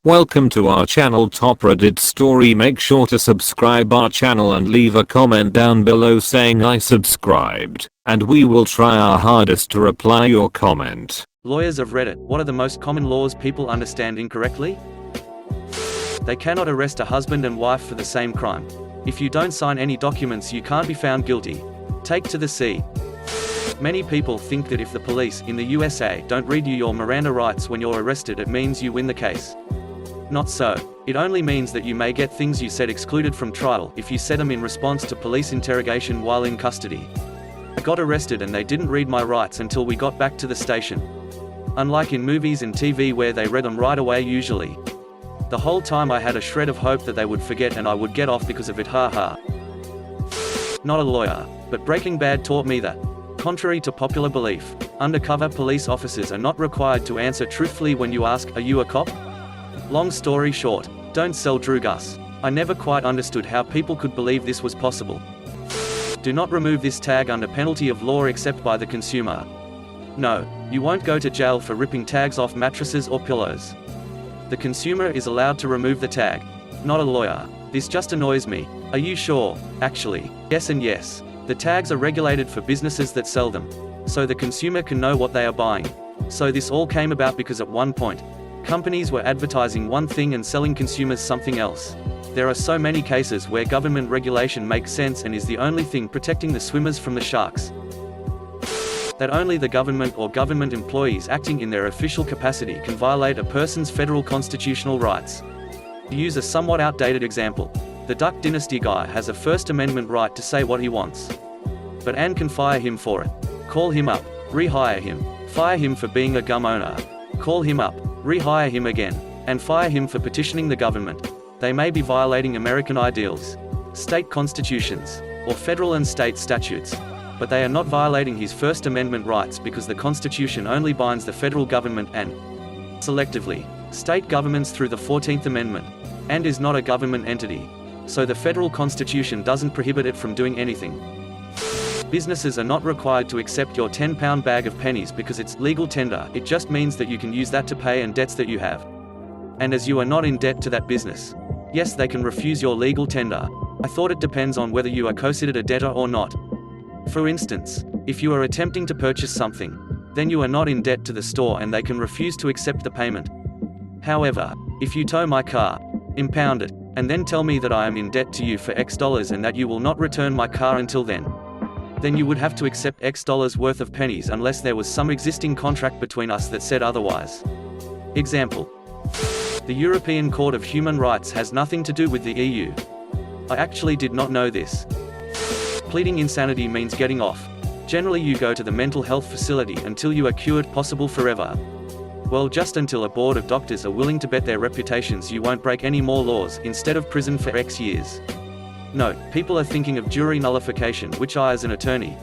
Welcome to our channel Top Reddit Story. Make sure to subscribe our channel and leave a comment down below saying I subscribed, and we will try our hardest to reply your comment. Lawyers of Reddit, what are the most common laws people understand incorrectly? They cannot arrest a husband and wife for the same crime. If you don't sign any documents you can't be found guilty. Take to the sea. Many people think that if the police in the USA don't read you your Miranda rights when you're arrested, it means you win the case. Not so. It only means that you may get things you said excluded from trial if you said them in response to police interrogation while in custody. I got arrested and they didn't read my rights until we got back to the station. Unlike in movies and TV where they read them right away usually. The whole time I had a shred of hope that they would forget and I would get off because of it, haha. Not a lawyer, but Breaking Bad taught me that, contrary to popular belief, undercover police officers are not required to answer truthfully when you ask, "Are you a cop?" Long story short, don't sell drugs. I never quite understood how people could believe this was possible. Do not remove this tag under penalty of law except by the consumer. No, you won't go to jail for ripping tags off mattresses or pillows. The consumer is allowed to remove the tag, not a lawyer. This just annoys me. Are you sure? Actually, yes and yes. The tags are regulated for businesses that sell them, so the consumer can know what they are buying. So this all came about because at one point, companies were advertising one thing and selling consumers something else. There are so many cases where government regulation makes sense and is the only thing protecting the swimmers from the sharks. That only the government or government employees acting in their official capacity can violate a person's federal constitutional rights. To use a somewhat outdated example, the Duck Dynasty guy has a First Amendment right to say what he wants. But Anne can fire him for it. Call him up, rehire him, fire him for being a gum owner. Call him up, rehire him again, and fire him for petitioning the government. They may be violating American ideals, state constitutions, or federal and state statutes, but they are not violating his First Amendment rights because the Constitution only binds the federal government and, selectively, state governments through the 14th Amendment, and is not a government entity, so the federal Constitution doesn't prohibit it from doing anything. Businesses are not required to accept your 10-pound bag of pennies because it's legal tender. It just means that you can use that to pay and debts that you have. And as you are not in debt to that business, yes, they can refuse your legal tender. I thought it depends on whether you are considered a debtor or not. For instance, if you are attempting to purchase something, then you are not in debt to the store and they can refuse to accept the payment. However, if you tow my car, impound it, and then tell me that I am in debt to you for X dollars and that you will not return my car until then you would have to accept X dollars worth of pennies unless there was some existing contract between us that said otherwise. Example. The European Court of Human Rights has nothing to do with the EU. I actually did not know this. Pleading insanity means getting off. Generally you go to the mental health facility until you are cured, possible forever. Well, just until a board of doctors are willing to bet their reputations you won't break any more laws, instead of prison for X years. Note, people are thinking of jury nullification, which I as an attorney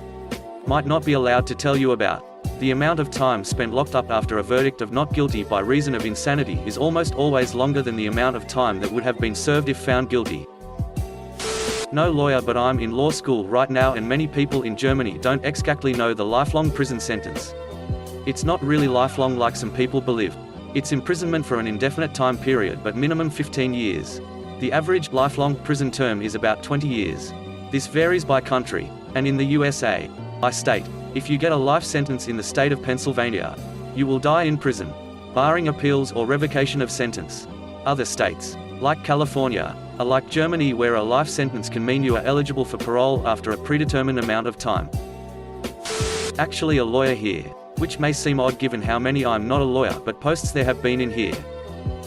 might not be allowed to tell you about. The amount of time spent locked up after a verdict of not guilty by reason of insanity is almost always longer than the amount of time that would have been served if found guilty. No lawyer, but I'm in law school right now and many people in Germany don't exactly know the lifelong prison sentence. It's not really lifelong like some people believe. It's imprisonment for an indefinite time period but minimum 15 years. The average lifelong prison term is about 20 years. This varies by country, and in the USA, by state, if you get a life sentence in the state of Pennsylvania, you will die in prison, barring appeals or revocation of sentence. Other states, like California, are like Germany where a life sentence can mean you are eligible for parole after a predetermined amount of time. Actually a lawyer here, which may seem odd given how many I'm not a lawyer but posts there have been in here.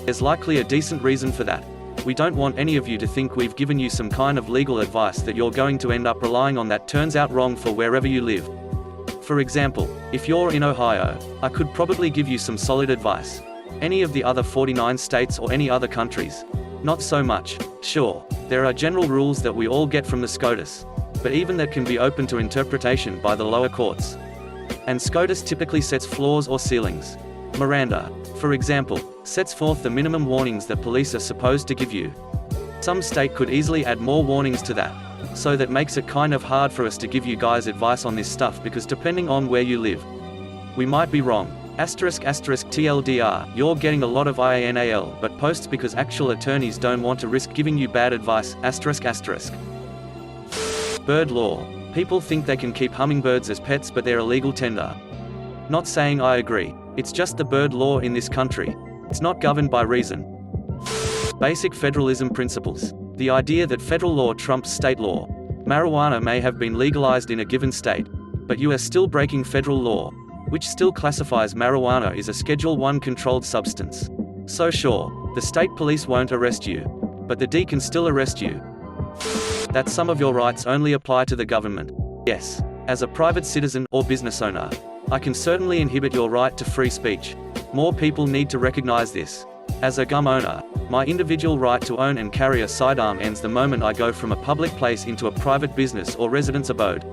There's likely a decent reason for that. We don't want any of you to think we've given you some kind of legal advice that you're going to end up relying on that turns out wrong for wherever you live. For example, if you're in Ohio, I could probably give you some solid advice. Any of the other 49 states or any other countries, not so much. Sure, there are general rules that we all get from the SCOTUS, but even that can be open to interpretation by the lower courts. And SCOTUS typically sets floors or ceilings. Miranda, for example, sets forth the minimum warnings that police are supposed to give you. Some state could easily add more warnings to that, so that makes it kind of hard for us to give you guys advice on this stuff because depending on where you live, we might be wrong. TLDR, you're getting a lot of IANAL, but posts because actual attorneys don't want to risk giving you bad advice. Bird law. People think they can keep hummingbirds as pets, but they're illegal tender. Not saying I agree. It's just the bird law in this country. It's not governed by reason. Basic federalism principles. The idea that federal law trumps state law. Marijuana may have been legalized in a given state, but you are still breaking federal law, which still classifies marijuana as a Schedule I controlled substance. So sure, the state police won't arrest you, but the D can still arrest you. That some of your rights only apply to the government. Yes. As a private citizen or business owner, I can certainly inhibit your right to free speech. More people need to recognize this. As a gun owner, my individual right to own and carry a sidearm ends the moment I go from a public place into a private business or residence abode.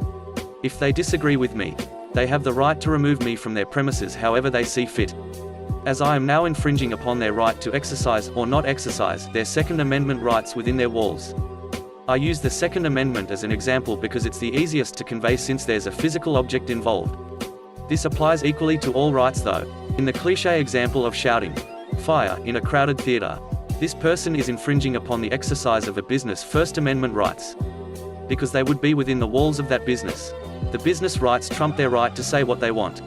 If they disagree with me, they have the right to remove me from their premises however they see fit. As I am now infringing upon their right to exercise or not exercise their Second Amendment rights within their walls. I use the Second Amendment as an example because it's the easiest to convey since there's a physical object involved. This applies equally to all rights though. In the cliché example of shouting fire in a crowded theater, this person is infringing upon the exercise of a business' First Amendment rights. Because they would be within the walls of that business. The business rights trump their right to say what they want.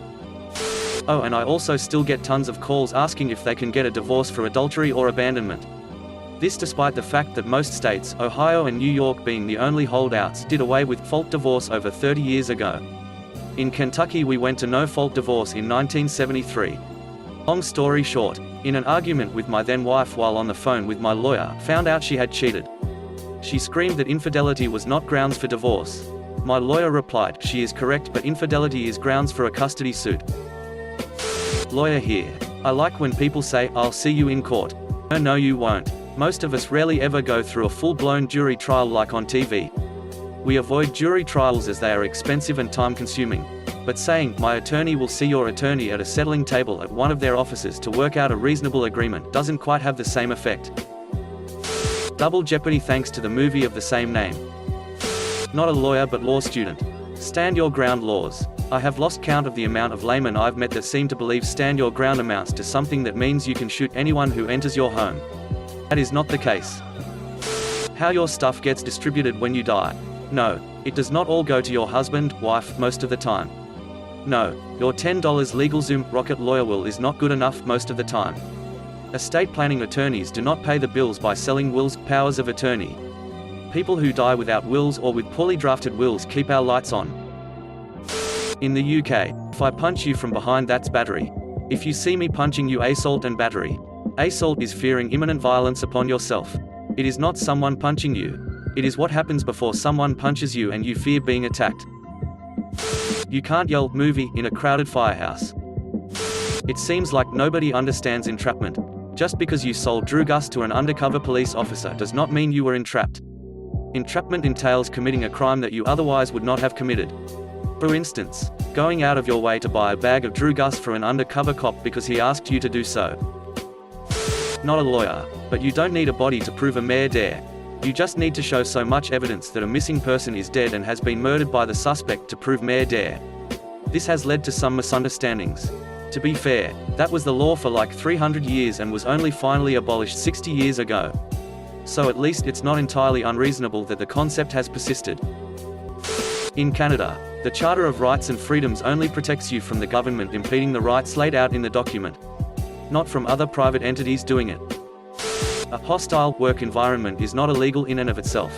Oh, and I also still get tons of calls asking if they can get a divorce for adultery or abandonment. This despite the fact that most states, Ohio and New York being the only holdouts, did away with fault divorce over 30 years ago. In Kentucky we went to no-fault divorce in 1973. Long story short, in an argument with my then wife while on the phone with my lawyer, found out she had cheated. She screamed that infidelity was not grounds for divorce. My lawyer replied, she is correct, but infidelity is grounds for a custody suit. Lawyer here. I like when people say, I'll see you in court. No, you won't. Most of us rarely ever go through a full-blown jury trial like on TV. We avoid jury trials as they are expensive and time-consuming. But saying, my attorney will see your attorney at a settling table at one of their offices to work out a reasonable agreement doesn't quite have the same effect. Double jeopardy thanks to the movie of the same name. Not a lawyer but law student. Stand your ground laws. I have lost count of the amount of laymen I've met that seem to believe stand your ground amounts to something that means you can shoot anyone who enters your home. That is not the case. How your stuff gets distributed when you die. No, it does not all go to your husband, wife, most of the time. No, your $10 LegalZoom rocket lawyer will is not good enough most of the time. Estate planning attorneys do not pay the bills by selling wills, powers of attorney. People who die without wills or with poorly drafted wills keep our lights on. In the UK, if I punch you from behind, that's battery. If you see me punching you, assault and battery. Assault is fearing imminent violence upon yourself. It is not someone punching you. It is what happens before someone punches you and you fear being attacked. You can't yell movie in a crowded firehouse. It seems like nobody understands entrapment. Just because you sold Drugas to an undercover police officer does not mean you were entrapped. Entrapment entails committing a crime that you otherwise would not have committed. For instance, going out of your way to buy a bag of Drugas for an undercover cop because he asked you to do so. Not a lawyer, but you don't need a body to prove a mere dare. You just need to show so much evidence that a missing person is dead and has been murdered by the suspect to prove mere dare. This has led to some misunderstandings. To be fair, that was the law for like 300 years and was only finally abolished 60 years ago. So at least it's not entirely unreasonable that the concept has persisted. In Canada, the Charter of Rights and Freedoms only protects you from the government impeding the rights laid out in the document, not from other private entities doing it. A hostile work environment is not illegal in and of itself.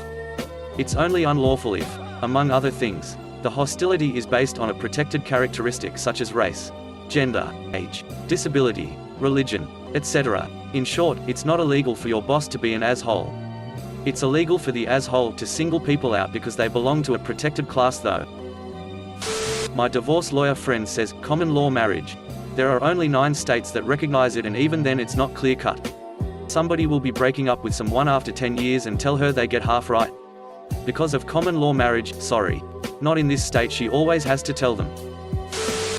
It's only unlawful if, among other things, the hostility is based on a protected characteristic such as race, gender, age, disability, religion, etc. In short, it's not illegal for your boss to be an asshole. It's illegal for the asshole to single people out because they belong to a protected class though. My divorce lawyer friend says, common law marriage. There are only 9 states that recognize it, and even then it's not clear-cut. Somebody will be breaking up with someone after 10 years and tell her they get half right. Because of common law marriage, sorry. Not in this state, she always has to tell them.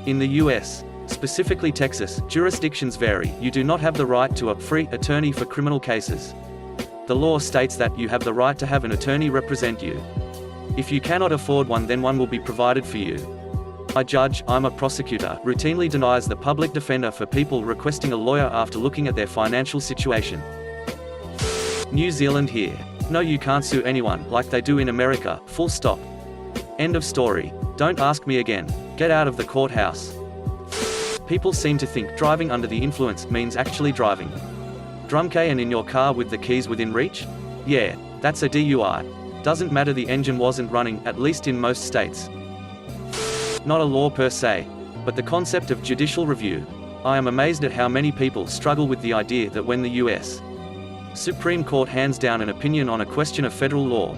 In the US, specifically Texas, jurisdictions vary. You do not have the right to a free attorney for criminal cases. The law states that you have the right to have an attorney represent you. If you cannot afford one, then one will be provided for you. "I judge, I'm a prosecutor," routinely denies the public defender for people requesting a lawyer after looking at their financial situation. New Zealand here. No, you can't sue anyone, like they do in America, full stop. End of story. Don't ask me again. Get out of the courthouse. People seem to think driving under the influence means actually driving drunk and in your car with the keys within reach? Yeah, that's a DUI. Doesn't matter, the engine wasn't running, at least in most states. Not a law per se, but the concept of judicial review. I am amazed at how many people struggle with the idea that when the U.S. Supreme Court hands down an opinion on a question of federal law,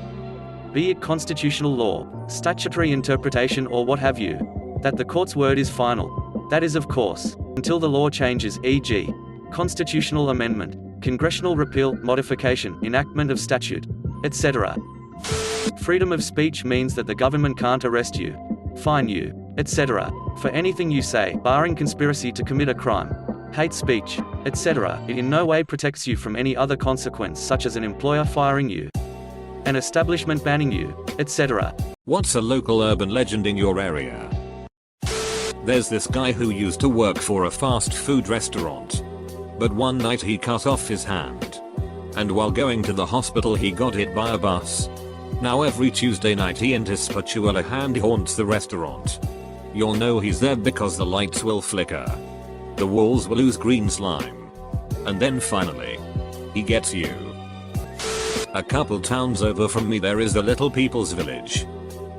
be it constitutional law, statutory interpretation or what have you, that the court's word is final. That is, of course, until the law changes, e.g., constitutional amendment, congressional repeal, modification, enactment of statute, etc. Freedom of speech means that the government can't arrest you, fine you, etc. for anything you say, barring conspiracy to commit a crime, hate speech, etc. It in no way protects you from any other consequence, such as an employer firing you, an establishment banning you, etc. What's a local urban legend in your area? There's this guy who used to work for a fast food restaurant. But one night he cut off his hand. And while going to the hospital he got hit by a bus. Now every Tuesday night he and his spatula hand haunts the restaurant. You'll know he's there because the lights will flicker. The walls will ooze green slime. And then finally, he gets you. A couple towns over from me there is the Little People's Village.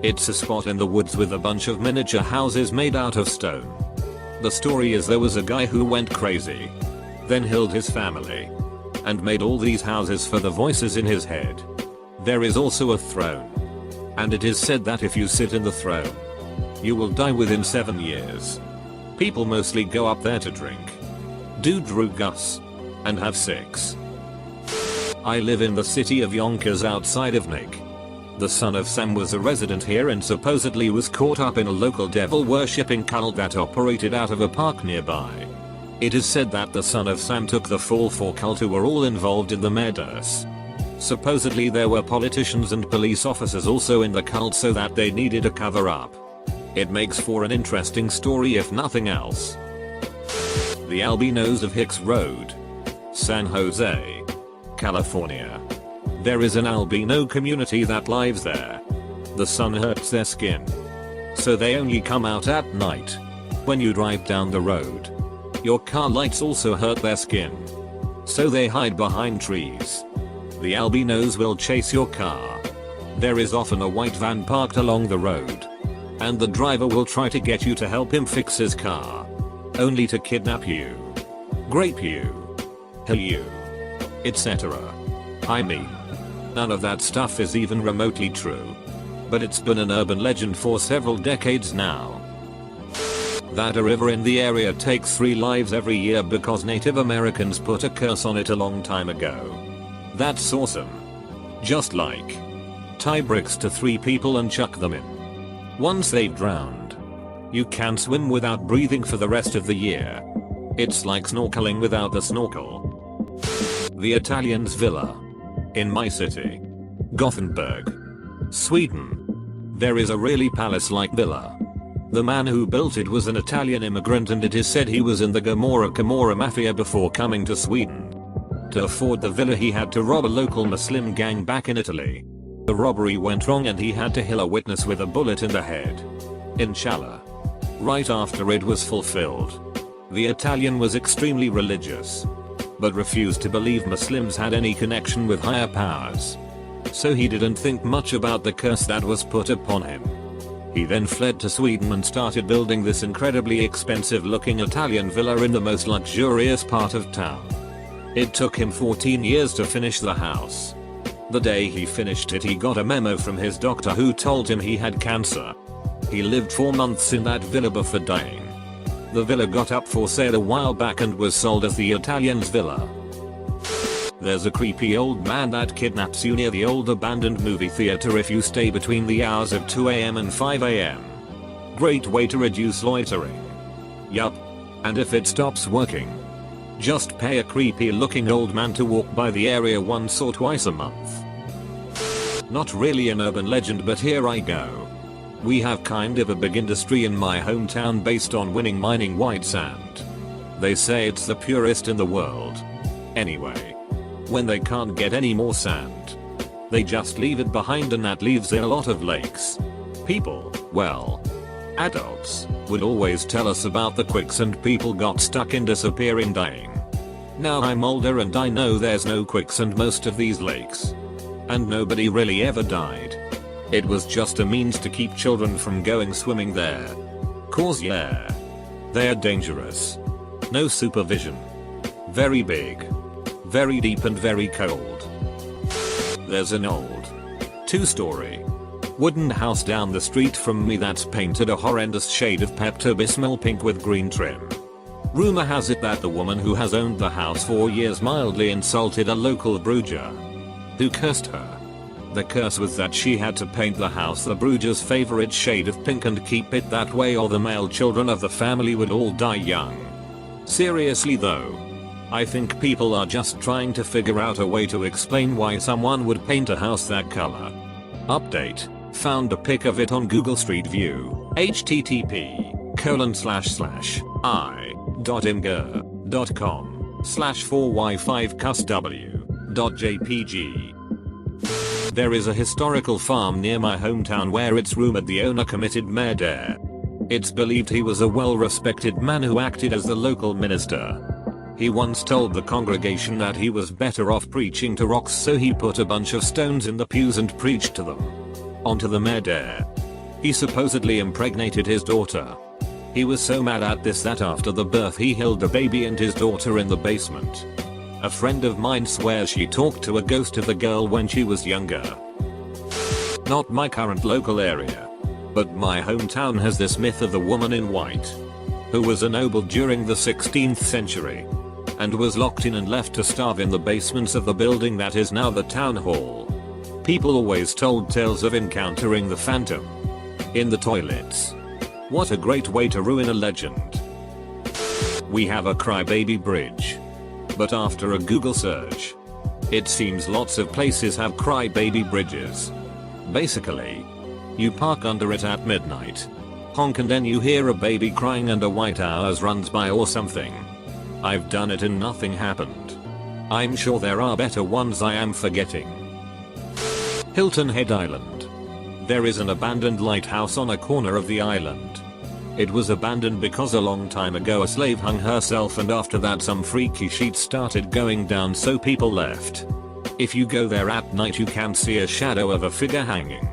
It's a spot in the woods with a bunch of miniature houses made out of stone. The story is there was a guy who went crazy, then killed his family, and made all these houses for the voices in his head. There is also a throne, and it is said that if you sit in the throne, you will die within 7 years. People mostly go up there to drink, do drugs, and have sex. I live in the city of Yonkers outside of Nick. The son of Sam was a resident here and supposedly was caught up in a local devil worshipping cult that operated out of a park nearby. It is said that the son of Sam took the fall for cult who were all involved in the murders. Supposedly there were politicians and police officers also in the cult, so that they needed a cover up. It makes for an interesting story if nothing else. The Albinos of Hicks Road, San Jose, California. There is an albino community that lives there. The sun hurts their skin, so they only come out at night. When you drive down the road, your car lights also hurt their skin, so they hide behind trees. The albinos will chase your car. There is often a white van parked along the road, and the driver will try to get you to help him fix his car, only to kidnap you, grape you, kill you, etc. I mean, none of that stuff is even remotely true, but it's been an urban legend for several decades now. That a river in the area takes 3 lives every year because Native Americans put a curse on it a long time ago. That's awesome. Just like, tie bricks to 3 people and chuck them in. Once they've drowned, you can swim without breathing for the rest of the year. It's like snorkeling without the snorkel. The Italian's Villa. In my city, Gothenburg, Sweden, there is a really palace-like villa. The man who built it was an Italian immigrant, and it is said he was in the Camorra mafia before coming to Sweden. To afford the villa he had to rob a local Muslim gang back in Italy. The robbery went wrong and he had to kill a witness with a bullet in the head. Inshallah. Right after it was fulfilled, the Italian was extremely religious, but refused to believe Muslims had any connection with higher powers. So he didn't think much about the curse that was put upon him. He then fled to Sweden and started building this incredibly expensive looking Italian villa in the most luxurious part of town. It took him 14 years to finish the house. The day he finished it, he got a memo from his doctor who told him he had cancer. He lived 4 months in that villa before dying. The villa got up for sale a while back and was sold as the Italian's Villa. There's a creepy old man that kidnaps you near the old abandoned movie theater if you stay between the hours of 2 AM and 5 AM. Great way to reduce loitering. Yup. And if it stops working, just pay a creepy looking old man to walk by the area once or twice a month. Not really an urban legend, but here I go. We have kind of a big industry in my hometown based on winning mining white sand. They say it's the purest in the world. Anyway, when they can't get any more sand, they just leave it behind, and that leaves a lot of lakes. People, well, adults, would always tell us about the quicksand people got stuck in, disappearing, dying. Now I'm older and I know there's no quicksand most of these lakes. And nobody really ever died. It was just a means to keep children from going swimming there. Cause yeah, they're dangerous. No supervision. Very big. Very deep and very cold. There's an old 2-story wooden house down the street from me that's painted a horrendous shade of Pepto-Bismol pink with green trim. Rumor has it that the woman who has owned the house for years mildly insulted a local bruiser, who cursed her. The curse was that she had to paint the house the bruiser's favorite shade of pink and keep it that way, or the male children of the family would all die young. Seriously though, I think people are just trying to figure out a way to explain why someone would paint a house that color. Update. Found a pic of it on Google Street View. http://i.imgur.com/4y5cusw.jpg. There is a historical farm near my hometown where it's rumored the owner committed murder. It's believed he was a well-respected man who acted as the local minister. He once told the congregation that he was better off preaching to rocks, so he put a bunch of stones in the pews and preached to them. Onto the murder. He supposedly impregnated his daughter. He was so mad at this that after the birth he hid the baby and his daughter in the basement. A friend of mine swears she talked to a ghost of the girl when she was younger. Not my current local area, but my hometown has this myth of the woman in white, who was a noble during the 16th century, and was locked in and left to starve in the basements of the building that is now the town hall. People always told tales of encountering the phantom in the toilets. What a great way to ruin a legend. We have a crybaby bridge. But after a Google search, it seems lots of places have crybaby bridges. Basically, you park under it at midnight, honk, and then you hear a baby crying and a white house runs by or something. I've done it and nothing happened. I'm sure there are better ones I am forgetting. Hilton Head Island. There is an abandoned lighthouse on a corner of the island. It was abandoned because a long time ago a slave hung herself, and after that some freaky shit started going down, so people left. If you go there at night you can see a shadow of a figure hanging,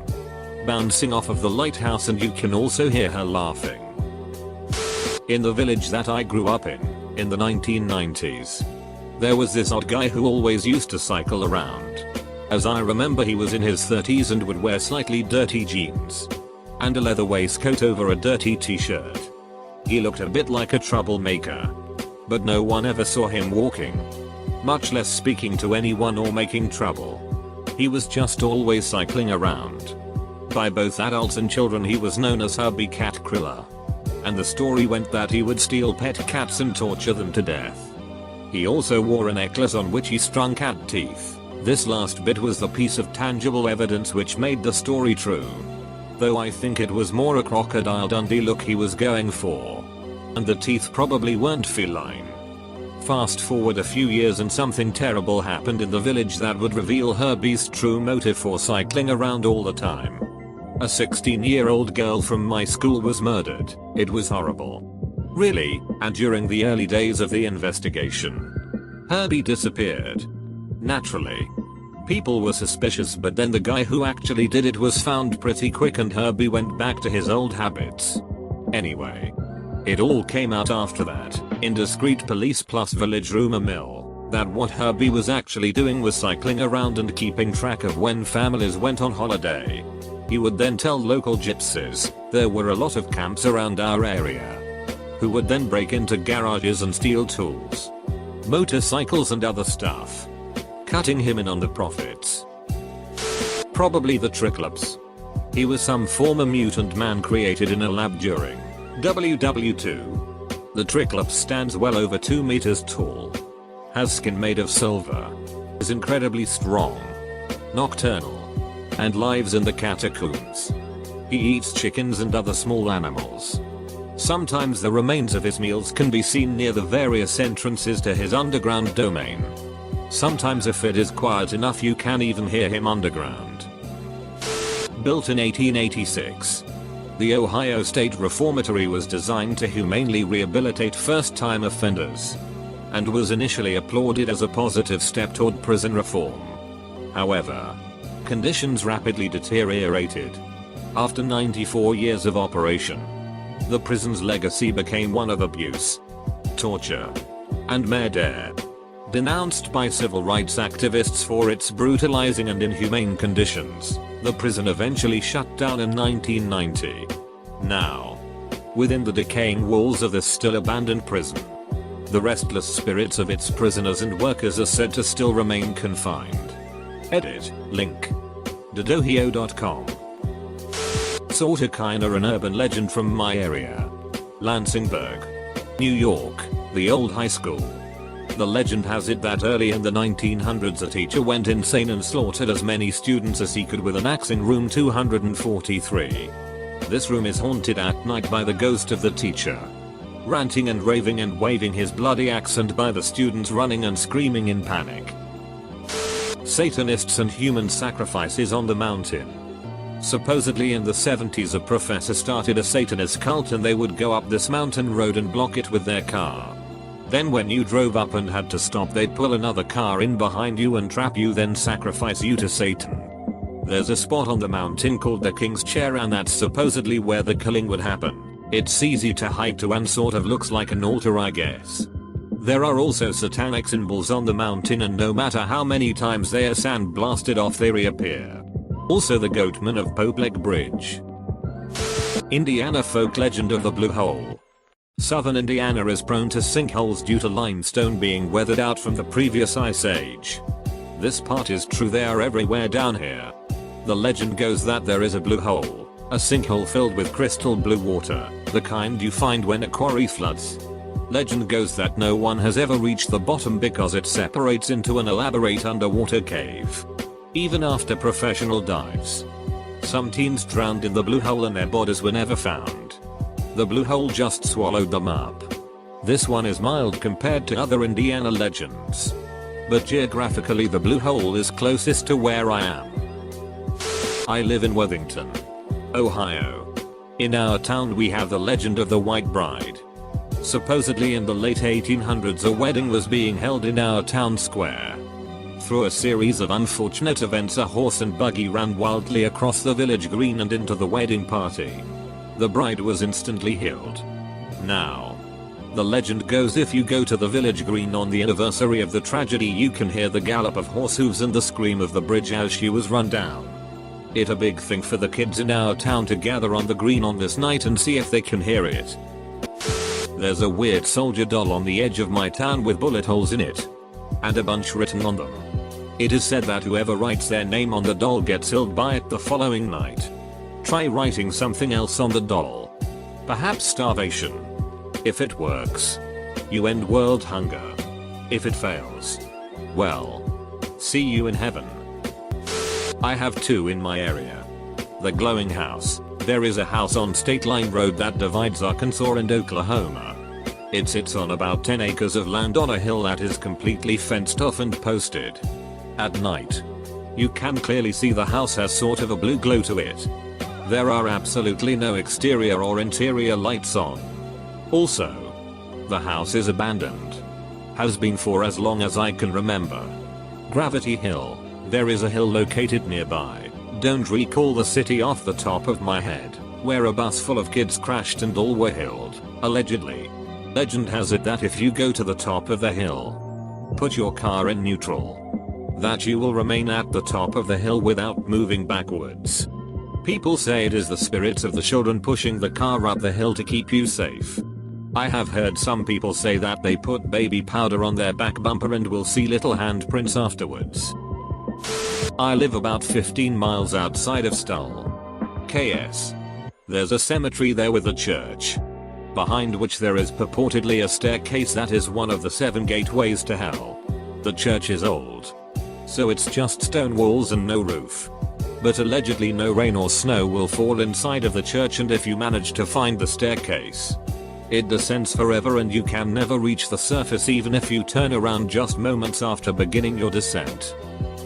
bouncing off of the lighthouse, and you can also hear her laughing. In the village that I grew up in the 1990s, there was this odd guy who always used to cycle around. As I remember, he was in his 30s and would wear slightly dirty jeans and a leather waistcoat over a dirty t-shirt. He looked a bit like a troublemaker, but no one ever saw him walking, much less speaking to anyone or making trouble. He was just always cycling around. By both adults and children he was known as Hubby Cat Kriller, and the story went that he would steal pet cats and torture them to death. He also wore a necklace on which he strung cat teeth. This last bit was the piece of tangible evidence which made the story true, though I think it was more a Crocodile Dundee look he was going for, and the teeth probably weren't feline. Fast forward a few years and something terrible happened in the village that would reveal Herbie's true motive for cycling around all the time. A 16-year-old girl from my school was murdered. It was horrible. Really, and during the early days of the investigation, Herbie disappeared. Naturally, people were suspicious, but then the guy who actually did it was found pretty quick and Herbie went back to his old habits. Anyway, it all came out after that, indiscreet police plus village rumor mill, that what Herbie was actually doing was cycling around and keeping track of when families went on holiday. He would then tell local gypsies there were a lot of camps around our area, who would then break into garages and steal tools, motorcycles and other stuff, cutting him in on the profits. Probably the Triclops. He was some former mutant man created in a lab during WW2. The Triclops stands well over 2 meters tall, has skin made of silver, is incredibly strong, nocturnal, and lives in the catacombs. He eats chickens and other small animals. Sometimes the remains of his meals can be seen near the various entrances to his underground domain. Sometimes if it is quiet enough you can even hear him underground. Built in 1886. The Ohio State Reformatory was designed to humanely rehabilitate first-time offenders, and was initially applauded as a positive step toward prison reform. However, conditions rapidly deteriorated. After 94 years of operation, the prison's legacy became one of abuse, torture, and murder. Denounced by civil rights activists for its brutalizing and inhumane conditions, the prison eventually shut down in 1990. Now, within the decaying walls of this still abandoned prison, the restless spirits of its prisoners and workers are said to still remain confined. Edit, link. Dodohio.com. Sorta kinda an urban legend from my area. Lansingburg, New York, the old high school. The legend has it that early in the 1900s a teacher went insane and slaughtered as many students as he could with an axe in room 243. This room is haunted at night by the ghost of the teacher, ranting and raving and waving his bloody axe, and by the students running and screaming in panic. Satanists and human sacrifices on the mountain. Supposedly in the 70s a professor started a Satanist cult and they would go up this mountain road and block it with their car. Then when you drove up and had to stop they'd pull another car in behind you and trap you, then sacrifice you to Satan. There's a spot on the mountain called the King's Chair and that's supposedly where the killing would happen. It's easy to hike to and sort of looks like an altar, I guess. There are also satanic symbols on the mountain and no matter how many times they are sandblasted off they reappear. Also the Goatman of Popeleg Bridge. Indiana folk legend of the Blue Hole. Southern Indiana is prone to sinkholes due to limestone being weathered out from the previous ice age. This part is true, they are everywhere down here. The legend goes that there is a blue hole, a sinkhole filled with crystal blue water, the kind you find when a quarry floods. Legend goes that no one has ever reached the bottom because it separates into an elaborate underwater cave. Even after professional dives, some teens drowned in the blue hole and their bodies were never found. The blue hole just swallowed them up. This one is mild compared to other Indiana legends, but geographically the blue hole is closest to where I am. I live in Worthington, Ohio. In our town we have the legend of the White Bride. Supposedly in the late 1800s a wedding was being held in our town square. Through a series of unfortunate events a horse and buggy ran wildly across the village green and into the wedding party. The bride was instantly healed. Now, the legend goes if you go to the village green on the anniversary of the tragedy you can hear the gallop of horse hooves and the scream of the bridge as she was run down. It's a big thing for the kids in our town to gather on the green on this night and see if they can hear it. There's a weird soldier doll on the edge of my town with bullet holes in it, and a bunch written on them. It is said that whoever writes their name on the doll gets killed by it the following night. Try writing something else on the doll. Perhaps starvation. If it works, you end world hunger. If it fails, well, see you in heaven. I have two in my area. The glowing house. There is a house on State Line Road that divides Arkansas and Oklahoma. It sits on about 10 acres of land on a hill that is completely fenced off and posted. At night, you can clearly see the house has sort of a blue glow to it. There are absolutely no exterior or interior lights on. Also, the house is abandoned. Has been for as long as I can remember. Gravity Hill. There is a hill located nearby. Don't recall the city off the top of my head, where a bus full of kids crashed and all were healed, allegedly. Legend has it that if you go to the top of the hill, put your car in neutral, that you will remain at the top of the hill without moving backwards. People say it is the spirits of the children pushing the car up the hill to keep you safe. I have heard some people say that they put baby powder on their back bumper and will see little handprints afterwards. I live about 15 miles outside of Stull, KS. There's a cemetery there with a church, behind which there is purportedly a staircase that is one of the 7 gateways to hell. The church is old, so it's just stone walls and no roof. But allegedly no rain or snow will fall inside of the church, and if you manage to find the staircase, it descends forever and you can never reach the surface even if you turn around just moments after beginning your descent.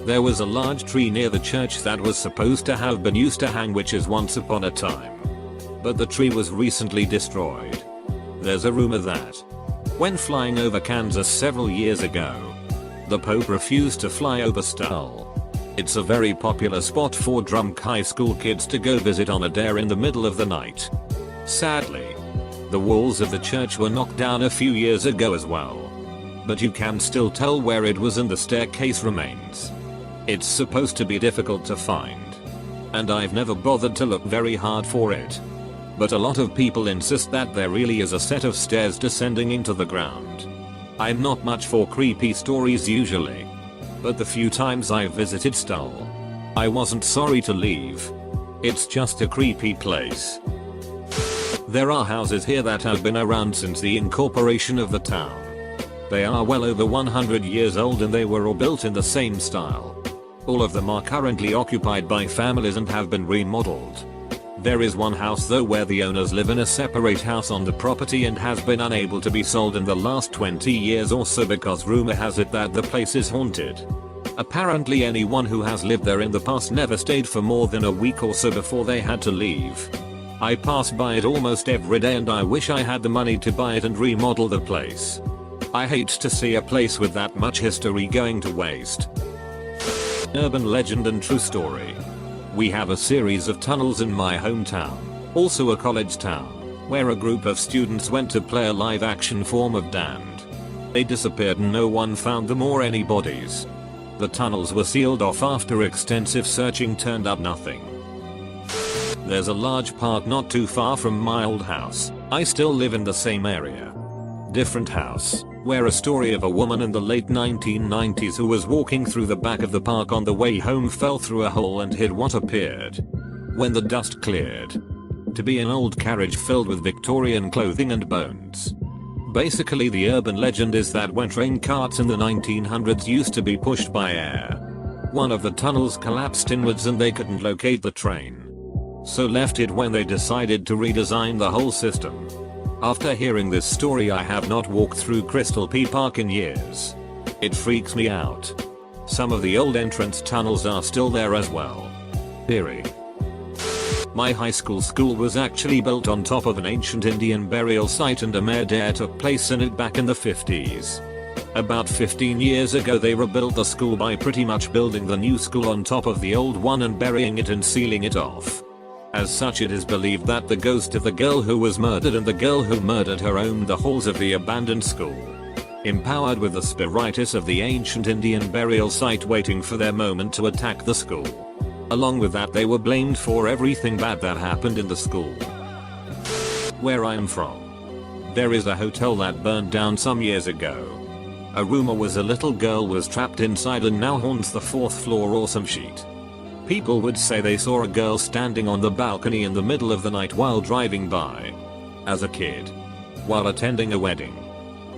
There was a large tree near the church that was supposed to have been used to hang witches once upon a time. But the tree was recently destroyed. There's a rumor that when flying over Kansas several years ago, the Pope refused to fly over Stull. It's a very popular spot for drunk high school kids to go visit on a dare in the middle of the night. Sadly, the walls of the church were knocked down a few years ago as well. But you can still tell where it was and the staircase remains. It's supposed to be difficult to find, and I've never bothered to look very hard for it. But a lot of people insist that there really is a set of stairs descending into the ground. I'm not much for creepy stories usually, but the few times I've visited Stull, I wasn't sorry to leave. It's just a creepy place. There are houses here that have been around since the incorporation of the town. They are well over 100 years old and they were all built in the same style. All of them are currently occupied by families and have been remodeled. There is one house though where the owners live in a separate house on the property and has been unable to be sold in the last 20 years or so because rumor has it that the place is haunted. Apparently anyone who has lived there in the past never stayed for more than a week or so before they had to leave. I pass by it almost every day and I wish I had the money to buy it and remodel the place. I hate to see a place with that much history going to waste. Urban legend and true story. We have a series of tunnels in my hometown, also a college town, where a group of students went to play a live action form of Damned. They disappeared and no one found them or any bodies. The tunnels were sealed off after extensive searching turned up nothing. There's a large park not too far from my old house. I still live in the same area. Different house, where a story of a woman in the late 1990s who was walking through the back of the park on the way home fell through a hole and hid what appeared, when the dust cleared, to be an old carriage filled with Victorian clothing and bones. Basically the urban legend is that when train carts in the 1900s used to be pushed by air, one of the tunnels collapsed inwards and they couldn't locate the train, so left it when they decided to redesign the whole system. After hearing this story I have not walked through Crystal P Park in years. It freaks me out. Some of the old entrance tunnels are still there as well. Eerie. My high school was actually built on top of an ancient Indian burial site and a murder took place in it back in the 50s. About 15 years ago they rebuilt the school by pretty much building the new school on top of the old one and burying it and sealing it off. As such it is believed that the ghost of the girl who was murdered and the girl who murdered her owned the halls of the abandoned school. Empowered with the spiritus of the ancient Indian burial site waiting for their moment to attack the school. Along with that they were blamed for everything bad that happened in the school. Where I am from, there is a hotel that burned down some years ago. A rumor was a little girl was trapped inside and now haunts the 4th floor or some shit. People would say they saw a girl standing on the balcony in the middle of the night while driving by. As a kid, while attending a wedding,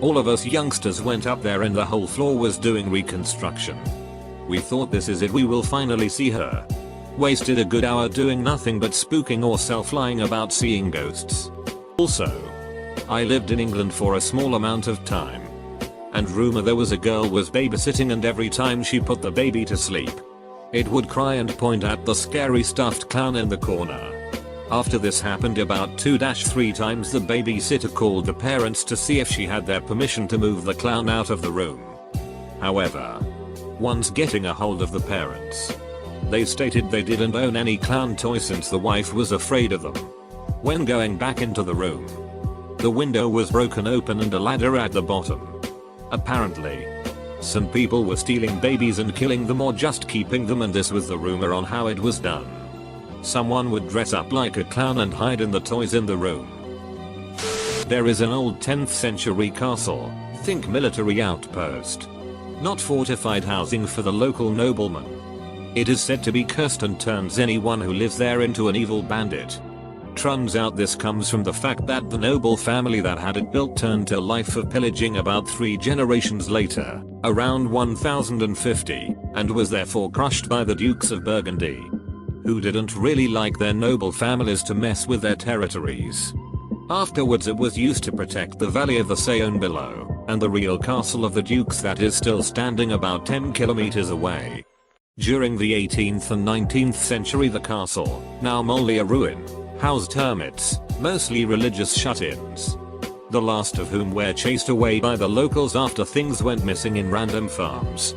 all of us youngsters went up there and the whole floor was doing reconstruction. We thought this is it, we will finally see her. Wasted a good hour doing nothing but spooking or self-lying about seeing ghosts. Also, I lived in England for a small amount of time. And rumor there was a girl was babysitting and every time she put the baby to sleep, it would cry and point at the scary stuffed clown in the corner. After this happened about 2-3 times the babysitter called the parents to see if she had their permission to move the clown out of the room. However, once getting a hold of the parents, they stated they didn't own any clown toy since the wife was afraid of them. When going back into the room, the window was broken open and a ladder at the bottom. Apparently, some people were stealing babies and killing them or just keeping them, and this was the rumor on how it was done. Someone would dress up like a clown and hide in the toys in the room. There is an old 10th century castle, think military outpost. Not fortified housing for the local noblemen. It is said to be cursed and turns anyone who lives there into an evil bandit. Turns out this comes from the fact that the noble family that had it built turned to a life of pillaging about 3 generations later, around 1050, and was therefore crushed by the Dukes of Burgundy. who didn't really like their noble families to mess with their territories. Afterwards it was used to protect the valley of the Saone below, and the real castle of the dukes that is still standing about 10 kilometers away. During the 18th and 19th century the castle, now only a ruin, housed hermits, mostly religious shut-ins. The last of whom were chased away by the locals after things went missing in random farms.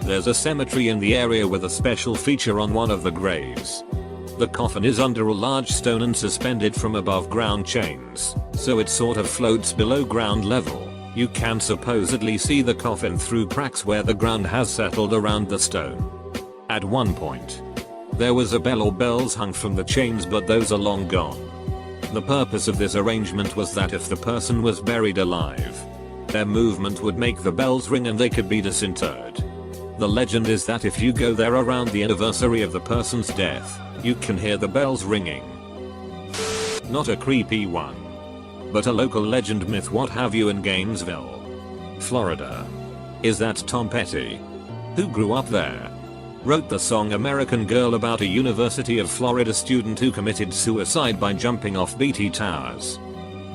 There's a cemetery in the area with a special feature on one of the graves. The coffin is under a large stone and suspended from above ground chains, so it sort of floats below ground level. You can supposedly see the coffin through cracks where the ground has settled around the stone. At one point, there was a bell or bells hung from the chains, but those are long gone. The purpose of this arrangement was that if the person was buried alive, their movement would make the bells ring and they could be disinterred. The legend is that if you go there around the anniversary of the person's death, you can hear the bells ringing. Not a creepy one, but a local legend, myth, what have you, in Gainesville, Florida. Is that Tom Petty, who grew up there, wrote the song American Girl about a University of Florida student who committed suicide by jumping off BT Towers.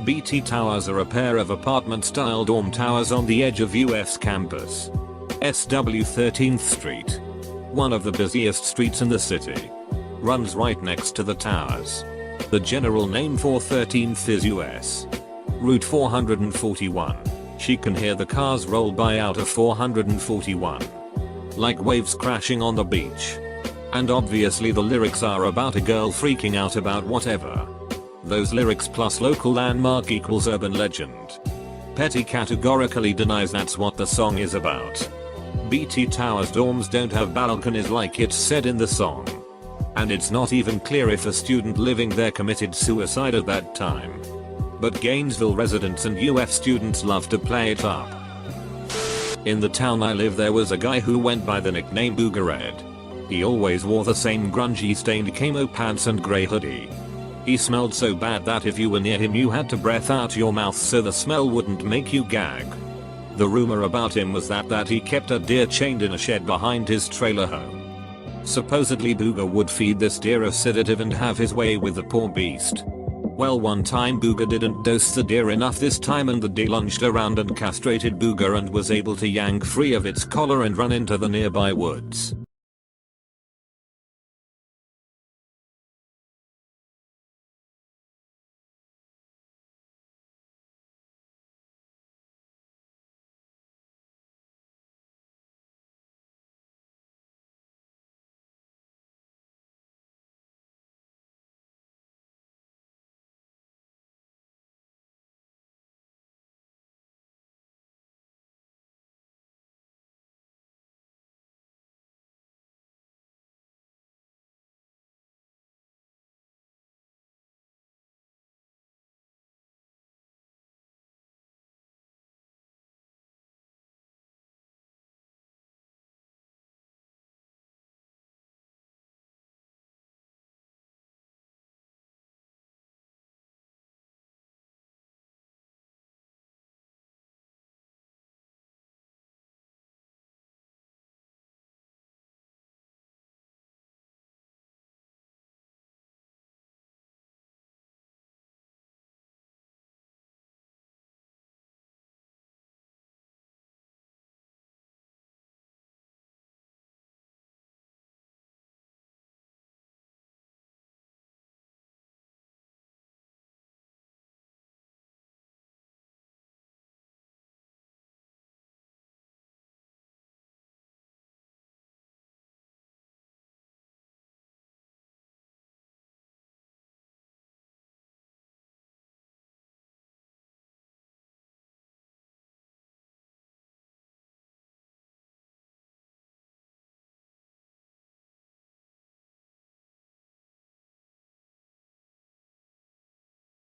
BT Towers are a pair of apartment-style dorm towers on the edge of UF's campus. SW 13th Street, one of the busiest streets in the city, runs right next to the towers. The general name for 13th is US Route 441. She can hear the cars roll by out of 441. Like waves crashing on the beach. And obviously the lyrics are about a girl freaking out about whatever. Those lyrics plus local landmark equals urban legend. Petty categorically denies that's what the song is about. BT Towers dorms don't have balconies like it's said in the song. And it's not even clear if a student living there committed suicide at that time. But Gainesville residents and UF students love to play it up. In the town I live there was a guy who went by the nickname Boogerhead. He always wore the same grungy stained camo pants and grey hoodie. He smelled so bad that if you were near him you had to breath out your mouth so the smell wouldn't make you gag. The rumor about him was that he kept a deer chained in a shed behind his trailer home. Supposedly Booger would feed this deer a sedative and have his way with the poor beast. Well, one time Booger didn't dose the deer enough this time and the deer lunged around and castrated Booger and was able to yank free of its collar and run into the nearby woods.